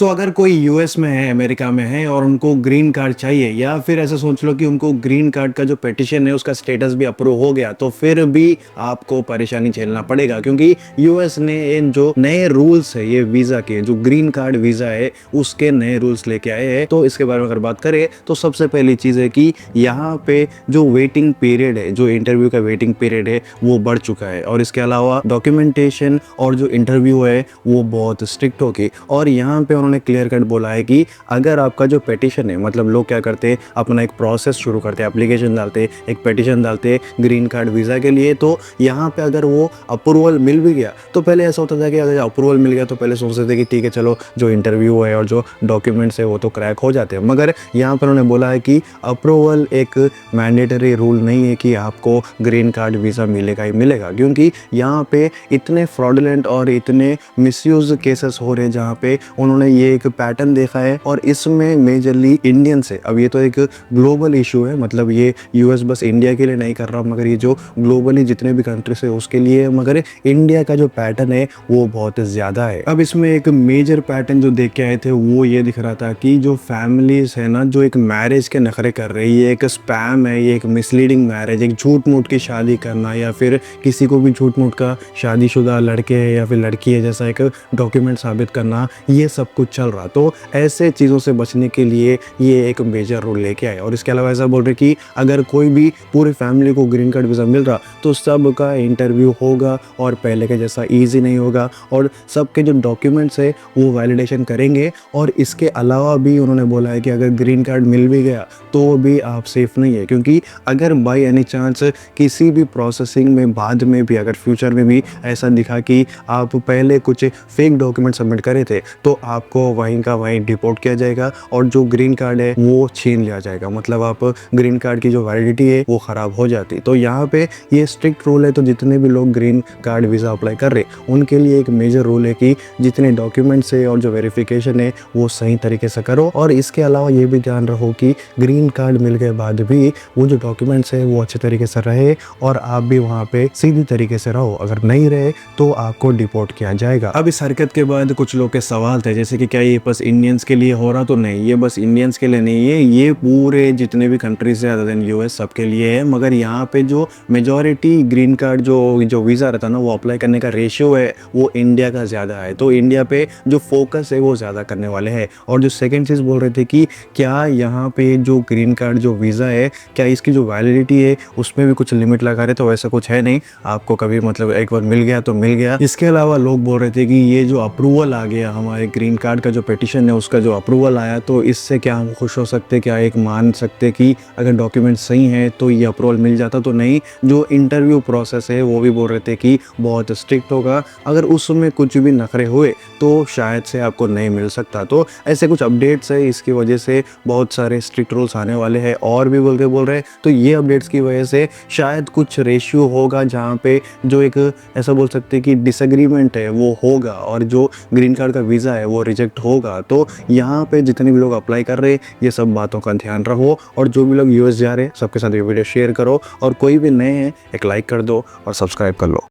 सो अगर कोई यूएस में है, अमेरिका में है और उनको ग्रीन कार्ड चाहिए, या फिर ऐसा सोच लो कि उनको ग्रीन कार्ड का जो पिटिशन है उसका स्टेटस भी अप्रूव हो गया, तो फिर भी आपको परेशानी झेलना पड़ेगा, क्योंकि यूएस ने इन जो नए रूल्स है ये वीजा के, जो ग्रीन कार्ड वीजा है उसके नए रूल्स लेके आए हैं। तो इसके बारे में अगर बात करें तो सबसे पहली चीज है कि यहाँ पे जो वेटिंग पीरियड है, जो इंटरव्यू का वेटिंग पीरियड है वो बढ़ चुका है, और इसके अलावा डॉक्यूमेंटेशन और जो इंटरव्यू है वो बहुत स्ट्रिक्ट होगी। और यहाँ पे उन्होंने क्लियर कट बोला है कि अगर आपका जो पिटिशन है, मतलब लोग क्या करते हैं, अपना एक प्रोसेस शुरू करते हैं, एप्लीकेशन डालते, एक पिटिशन डालते ग्रीन कार्ड वीज़ा के लिए, तो यहाँ पे अगर वो अप्रूवल मिल भी गया, तो पहले ऐसा होता था कि अगर अप्रूवल मिल गया तो पहले सोचते थे कि ठीक है चलो जो इंटरव्यू है और जो डॉक्यूमेंट्स है वो तो क्रैक हो जाते हैं। मगर यहाँ पर उन्होंने बोला है कि अप्रूवल एक मैंडेटरी रूल नहीं है कि आपको ग्रीन कार्ड वीज़ा मिलेगा ही मिलेगा, क्योंकि यहाँ पे इतने फ्रॉडुलेंट और इतने मिसयूज केसेस हो रहे हैं जहाँ पे उन्होंने ये एक पैटर्न देखा है, और इसमें मेजरली इंडियन से, अब ये तो एक ग्लोबल इशू है, मतलब ये यूएस बस इंडिया के लिए नहीं कर रहा, मगर ये जो ग्लोबली जितने भी कंट्रीज है उसके लिए, मगर इंडिया का जो पैटर्न है वो बहुत ज़्यादा है। अब इसमें एक मेजर पैटर्न जो देख के आए थे वो ये दिख रहा था कि जो फैमिलीज है ना, जो एक मैरिज के नखरे कर रही है, एक स्पैम है, ये एक मिसलीडिंग मैरिज, एक झूठ मूठ की शादी करना, या फिर किसी को भी झूठ मूठ का शादीशुदा लड़के है या फिर लड़की है जैसा एक डॉक्यूमेंट साबित करना, ये सब कुछ चल रहा। तो ऐसे चीज़ों से बचने के लिए ये एक मेजर रूल लेके आए। और इसके अलावा ऐसा बोल रहे कि अगर कोई भी पूरी फैमिली को ग्रीन कार्ड वीज़ा मिल रहा तो सबका इंटरव्यू होगा और पहले के जैसा ईजी नहीं होगा, और सबके जो डॉक्यूमेंट्स है वो वैलिडेशन करेंगे। और इसके अलावा भी उन्होंने बोला है कि अगर ग्रीन कार्ड मिल भी गया तो भी आप सेफ नहीं है, क्योंकि अगर बाई एनी चांस किसी भी प्रोसेसिंग में बाद में भी अगर फ्यूचर में भी ऐसा दिखा कि आप पहले कुछ फेक डॉक्यूमेंट सबमिट करे थे, तो आपको वहीं का वहीं डिपोर्ट किया जाएगा और जो ग्रीन कार्ड है वो छीन लिया जाएगा, मतलब आप ग्रीन कार्ड की जो वैलिडिटी है वो ख़राब हो जाती। तो यहाँ पे ये स्ट्रिक्ट रूल है, तो जितने भी लोग ग्रीन कार्ड वीज़ा अप्लाई कर रहे उनके लिए एक मेजर रूल है कि जितने डॉक्यूमेंट्स है और जो वेरिफिकेशन है वो सही तरीके से करो। और इसके अलावा ये भी ध्यान रखो कि ग्रीन कार्ड मिल के बाद भी वो जो डॉक्यूमेंट्स है वो अच्छे तरीके से रहे और आप भी वहाँ पे सीधी तरीके से रहो, अगर नहीं रहे तो आपको डिपोर्ट किया जाएगा। अब इस हरकत के बाद कुछ लोग के सवाल थे, जैसे कि क्या ये बस इंडियंस के लिए हो रहा, तो नहीं, ये बस इंडियंस के लिए नहीं है, ये पूरे जितने भी कंट्रीज है अदर देन यूएस सबके लिए है। मगर यहाँ पे जो मेजॉरिटी ग्रीन कार्ड जो वीज़ा रहता है ना, वो अप्लाई करने का रेशियो है वो इंडिया का ज़्यादा है, तो इंडिया पे जो फोकस है वो ज़्यादा करने वाले हैं। और जो सेकेंड चीज़ बोल रहे थे कि क्या यहाँ पे जो ग्रीन कार्ड जो वीज़ा है, क्या इसकी जो वैलिडिटी है उसमें भी कुछ लिमिट लगा रहे, तो ऐसा कुछ है नहीं, आपको कभी मतलब एक बार मिल गया तो मिल गया। इसके अलावा लोग बोल रहे थे कि ये जो अप्रूवल आ गया हमारे ग्रीन कार्ड का जो पिटिशन है उसका जो अप्रूवल आया, तो इससे क्या हम खुश हो सकते, क्या एक मान सकते कि अगर डॉक्यूमेंट सही है तो ये अप्रूवल मिल जाता, तो नहीं, जो इंटरव्यू प्रोसेस है वो भी बोल रहे थे कि बहुत स्ट्रिक्ट होगा, अगर उसमें कुछ भी नखरे हुए तो शायद से आपको नहीं मिल सकता। तो ऐसे कुछ अपडेट्स है, इसकी वजह से बहुत सारे स्ट्रिक्ट रूल्स आने वाले हैं और भी बोल रहे हैं। तो ये अपडेट्स की वजह से शायद कुछ रेशियो होगा जहाँ पे जो एक ऐसा बोल सकते हैं कि डिसएग्रीमेंट है वो होगा और जो ग्रीन कार्ड का वीज़ा है वो रिजेक्ट होगा। तो यहाँ पे जितने भी लोग अप्लाई कर रहे हैं ये सब बातों का ध्यान रखो, और जो भी लोग यूएस जा रहे हैं सबके साथ ये वीडियो शेयर करो, और कोई भी नए हैं एक लाइक कर दो और सब्सक्राइब कर लो।